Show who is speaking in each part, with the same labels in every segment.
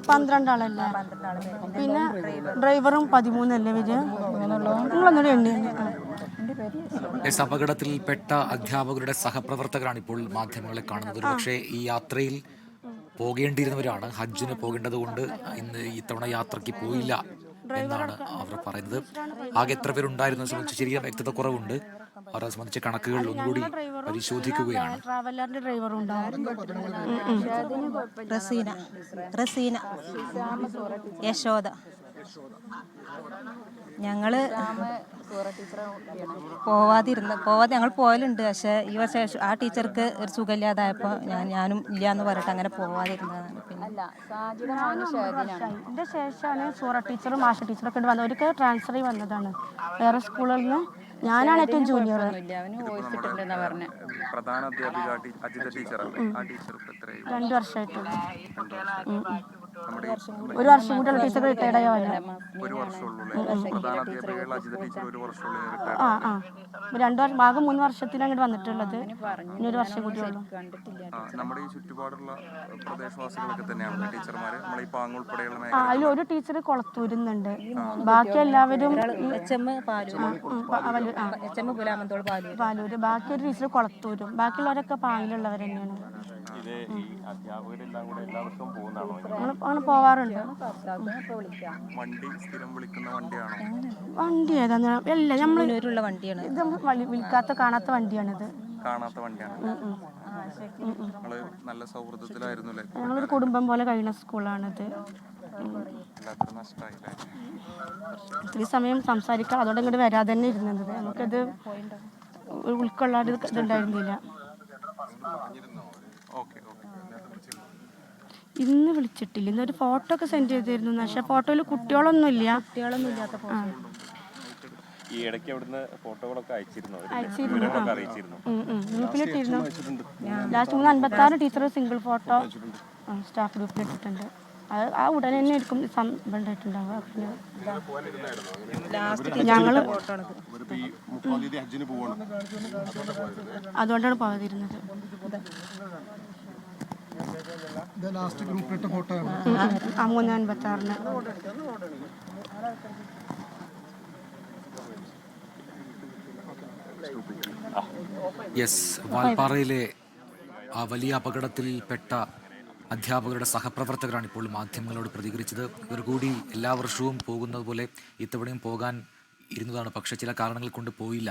Speaker 1: 12 ആളല്ലേ? പിന്നെ ഡ്രൈവറും 13 അല്ലേ വരിക? നിങ്ങളൊന്നുകൂടി എണ്ണിയല്ലേ?
Speaker 2: അപകടത്തിൽപ്പെട്ട അധ്യാപകരുടെ സഹപ്രവർത്തകരാണ് ഇപ്പോൾ മാധ്യമങ്ങളെ കാണുന്നത്. പക്ഷേ ഈ യാത്രയിൽ പോകേണ്ടിയിരുന്നവരാണ്. ഹജ്ജിന് പോകേണ്ടത് കൊണ്ട് ഇത്തവണ യാത്രയ്ക്ക് പോയില്ല എന്നാണ് അവർ പറയുന്നത്. ആകെ എത്ര പേരുണ്ടായിരുന്നത് സംബന്ധിച്ച് ശരിയായ വ്യക്തത കുറവുണ്ട്. അവരെ സംബന്ധിച്ച കണക്കുകൾ ഒന്നുകൂടി പരിശോധിക്കുകയാണ്.
Speaker 1: ട്രാവലറിന്റെ ഡ്രൈവറും ഉണ്ടാവും.
Speaker 3: റസീന, യശോദ. ഞങ്ങള് പോവാതെ ഞങ്ങൾ പോകലുണ്ട്. പക്ഷെ ഈ വർഷം ആ ടീച്ചർക്ക് ഒരു സുഖമില്ലാതായപ്പോൾ ഞാനും ഇല്ലാന്ന് പറഞ്ഞിട്ട് അങ്ങനെ പോവാതിരുന്നതാണ്.
Speaker 1: എൻ്റെ ശേഷമാണ് സൂറ ടീച്ചറും മാഷ ടീച്ചറൊക്കെ വന്നത്. അവർക്ക് ട്രാൻസ്ഫർ വന്നതാണ് വേറെ സ്കൂളിൽ നിന്ന്. ഞാനാണ് ഏറ്റവും ജൂനിയർ.
Speaker 4: പ്രധാന അധ്യാപിക അജിത ടീച്ചറല്ലേ? ആ ടീച്ചർ
Speaker 1: 2 വർഷമായിട്ടുള്ളൂ. 1 വർഷം കൂടി ടീച്ചർ റിട്ടയർഡ് ആയി വന്നത്.
Speaker 4: 1 വർഷമുള്ളൂ. പ്രധാന അധ്യാപികയുള്ള അജിത ടീച്ചർ 1 വർഷമുള്ള റിട്ടയർഡ്.
Speaker 1: 2 വർഷം ആകെ 3 വർഷത്തിന് അങ്ങോട്ട് വന്നിട്ടുള്ളത്. ഇനി 1 വർഷം കൂടി ഉള്ളൂ.
Speaker 4: നമ്മുടെ ഈ ചുറ്റുപാടുള്ള പ്രദേശവാസികളൊക്കെ തന്നെയാണ് ടീച്ചർമാര്. നമ്മളെ ഈ പാങ്ങ് ഉൾപ്പെടെയുള്ള
Speaker 1: അതിൽ ഒരു ടീച്ചർ കൊളത്തൂരുന്നുണ്ട്. ബാക്കി എല്ലാവരും പാലൂര്. ബാക്കി ഒരു ടീച്ചർ കൊളത്തൂരും. ബാക്കിയുള്ളവരൊക്കെ പാങ്ങിലുള്ളവർ തന്നെയാണ്. അങ്ങനെ പോവാറുണ്ട്. വണ്ടി ഏതാ? അല്ല, നമ്മള്
Speaker 3: വണ്ടിയാണ്.
Speaker 1: ഇത് വിളിക്കാത്ത കാണാത്ത വണ്ടിയാണിത്.
Speaker 4: നല്ല സൗഹൃദത്തിലായിരുന്നു.
Speaker 1: ഞങ്ങളൊരു കുടുംബം പോലെ കഴിയുന്ന സ്കൂളാണിത്. ഇത്തിരി സമയം സംസാരിക്കാം. അതോടെ ഇങ്ങോട്ട് വരാതെ തന്നെ ഇരുന്നത്. നമുക്കത് ഉൾക്കൊള്ളാൻ ഇതുണ്ടായിരുന്നില്ല. ഇന്ന് വിളിച്ചിട്ടില്ല. ഇന്നൊരു ഫോട്ടോ ഒക്കെ സെൻഡ് ചെയ്തിരുന്നു. പക്ഷെ ഫോട്ടോയിൽ കുട്ടികളൊന്നും ഇല്ലാത്ത ഗ്രൂപ്പിലിട്ടിരുന്നു. Last 356 teacher single photo staff ഗ്രൂപ്പിലിട്ടിട്ടുണ്ട്. അത് ആ ഉടനെ തന്നെ ആയിരിക്കും സംബന്ധമായിട്ടുണ്ടാവുക. അതുകൊണ്ടാണ് പോകാതിരുന്നത്.
Speaker 5: ലാസ്റ്റ് ഗ്രൂപ്പിലിട്ട ഫോട്ടോ
Speaker 1: 356.
Speaker 2: യെസ്, വാൽപ്പാറയിലെ ആ വലിയ അപകടത്തിൽപ്പെട്ട അധ്യാപകരുടെ സഹപ്രവർത്തകരാണ് ഇപ്പോൾ മാധ്യമങ്ങളോട് പ്രതികരിച്ചത്. ഇവർ കൂടി എല്ലാ വർഷവും പോകുന്നത് പോലെ ഇത്തവണയും പോകാൻ ഇരുന്നതാണ്. പക്ഷേ ചില കാരണങ്ങൾ കൊണ്ട് പോയില്ല.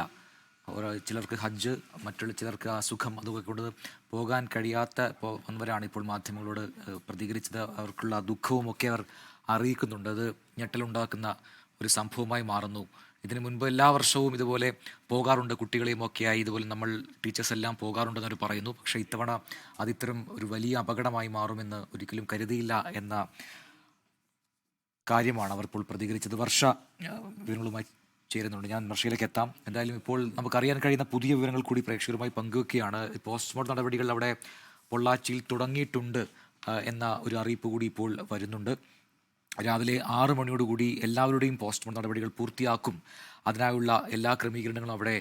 Speaker 2: ചിലർക്ക് ഹജ്ജ്, മറ്റുള്ള ചിലർക്ക് അസുഖം, അതൊക്കെ കൊണ്ട് പോകാൻ കഴിയാത്ത വന്നവരാണ് ഇപ്പോൾ മാധ്യമങ്ങളോട് പ്രതികരിച്ചത്. അവർക്കുള്ള ദുഃഖവും ഒക്കെ അവർ അറിയിക്കുന്നുണ്ട്. അത് ഞെട്ടലുണ്ടാക്കുന്ന ഒരു സംഭവമായി മാറുന്നു. ഇതിനു മുൻപ് എല്ലാ വർഷവും ഇതുപോലെ പോകാറുണ്ട്. കുട്ടികളെയും ഒക്കെയായി ഇതുപോലെ നമ്മൾ ടീച്ചേഴ്സ് എല്ലാം പോകാറുണ്ടെന്നവർ പറയുന്നു. പക്ഷേ ഇത്തവണ അതിത്തരം ഒരു വലിയ അപകടമായി മാറുമെന്ന് ഒരിക്കലും കരുതിയില്ല എന്ന കാര്യമാണ് അവർ ഇപ്പോൾ പ്രതികരിച്ചത്. വർഷ വിവരങ്ങളുമായി ചേരുന്നുണ്ട്. ഞാൻ വർഷയിലേക്ക് എത്താം. എന്തായാലും ഇപ്പോൾ നമുക്കറിയാൻ കഴിയുന്ന പുതിയ വിവരങ്ങൾ കൂടി പ്രേക്ഷകരുമായി പങ്കുവെക്കുകയാണ്. പോസ്റ്റ്മോർട്ടം നടപടികൾ അവിടെ പൊള്ളാച്ചിയിൽ തുടങ്ങിയിട്ടുണ്ട് എന്ന ഒരു അറിയിപ്പ് കൂടി ഇപ്പോൾ വരുന്നുണ്ട്. രാവിലെ 6 മണിയോടുകൂടി എല്ലാവരുടെയും പോസ്റ്റ്മോർട്ടം നടപടികൾ പൂർത്തിയാക്കും. അതിനായുള്ള എല്ലാ ക്രമീകരണങ്ങളും അവിടെ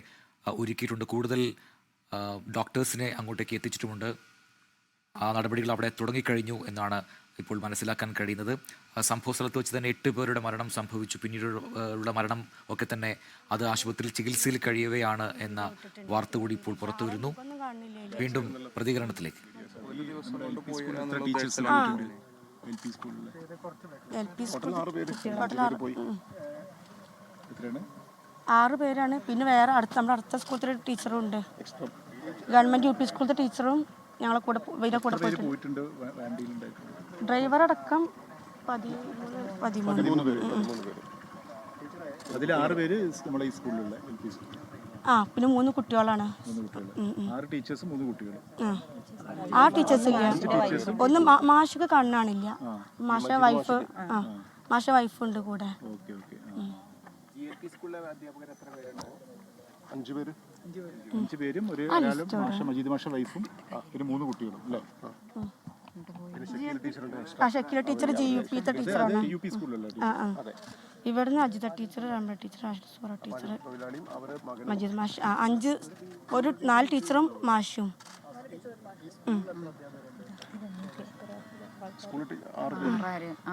Speaker 2: ഒരുക്കിയിട്ടുണ്ട്. കൂടുതൽ ഡോക്ടേഴ്സിനെ അങ്ങോട്ടേക്ക് എത്തിച്ചിട്ടുമുണ്ട്. ആ നടപടികൾ അവിടെ തുടങ്ങിക്കഴിഞ്ഞു എന്നാണ് ഇപ്പോൾ മനസ്സിലാക്കാൻ കഴിയുന്നത്. സംഭവ സ്ഥലത്ത് വെച്ച് തന്നെ 8 പേരുടെ മരണം സംഭവിച്ചു. പിന്നീടുള്ള മരണം ഒക്കെ തന്നെ അത് ആശുപത്രിയിൽ ചികിത്സയിൽ കഴിയവെയാണ് എന്ന വാർത്ത കൂടി ഇപ്പോൾ പുറത്തു വരുന്നു. വീണ്ടും പ്രതികരണത്തിലേക്ക്.
Speaker 1: 6 പേരാണ്. പിന്നെ വേറെ നമ്മുടെ അടുത്ത സ്കൂളത്തെ ടീച്ചറും ഉണ്ട്. ഗവൺമെന്റ് UP സ്കൂളത്തെ ടീച്ചറും ഞങ്ങളെ കൂടെ പോയിട്ടുണ്ട്. ഡ്രൈവർ അടക്കം 13
Speaker 5: പേര്. അതിൽ 6 പേര് നമ്മുടെ ഈ സ്കൂളിലുള്ള LP സ്കൂൾ.
Speaker 1: പിന്നെ 3 കുട്ടികളാണ്.
Speaker 5: 6 ടീച്ചേഴ്സും 3 കുട്ടികളും.
Speaker 1: ആ ടീച്ചേഴ്സ് ഇല്ല. ഒന്ന് മാഷക്ക് കണ്ണാണില്ല. മാഷ വൈഫ് ഉണ്ട് കൂടെ.
Speaker 5: 5 പേരും ഒരു മജീദ് മാഷ വൈഫും ഒരു 3 കുട്ടികളും അല്ലേ?
Speaker 1: ഷക്കീല ടീച്ചർ GUP ടീച്ചറാണ്.
Speaker 5: UP സ്കൂളിലല്ലേ?
Speaker 1: ഇവിടുന്ന് അജിത ടീച്ചർ, രമ ടീച്ചർ, സൂറ ടീച്ചർ, മജീദ് മാഷ്, 4 ടീച്ചറും മാഷും.
Speaker 5: സ്കൂളിൽ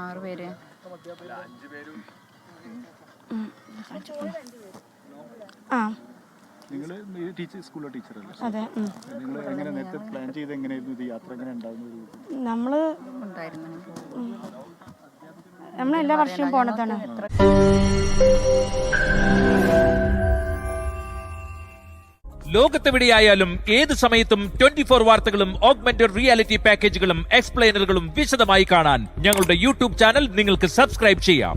Speaker 6: 6 പേര്.
Speaker 1: ആ
Speaker 5: നിങ്ങൾ ടീച്ചർ സ്കൂളിലെ ടീച്ചറല്ലേ?
Speaker 1: അതെ.
Speaker 5: നിങ്ങൾ എങ്ങനെ നേരത്തെ പ്ലാൻ ചെയ്ത് എങ്ങനെയായിരുന്നു ഇത് യാത്ര എങ്ങനെ ഉണ്ടാകുന്നത്?
Speaker 1: നമ്മൾ
Speaker 6: ഉണ്ടായിരുന്നു.
Speaker 1: എല്ലാ വർഷവും പോണതാണ്.
Speaker 7: ലോകത്തെവിടെയായാലും ഏത് സമയത്തും 24 വാർത്തകളും ഓഗ്മെന്റഡ് റിയാലിറ്റി പാക്കേജുകളും എക്സ്പ്ലെയിനറുകളും വിശദമായി കാണാൻ ഞങ്ങളുടെ യൂട്യൂബ് ചാനൽ നിങ്ങൾക്ക് സബ്സ്ക്രൈബ് ചെയ്യാം.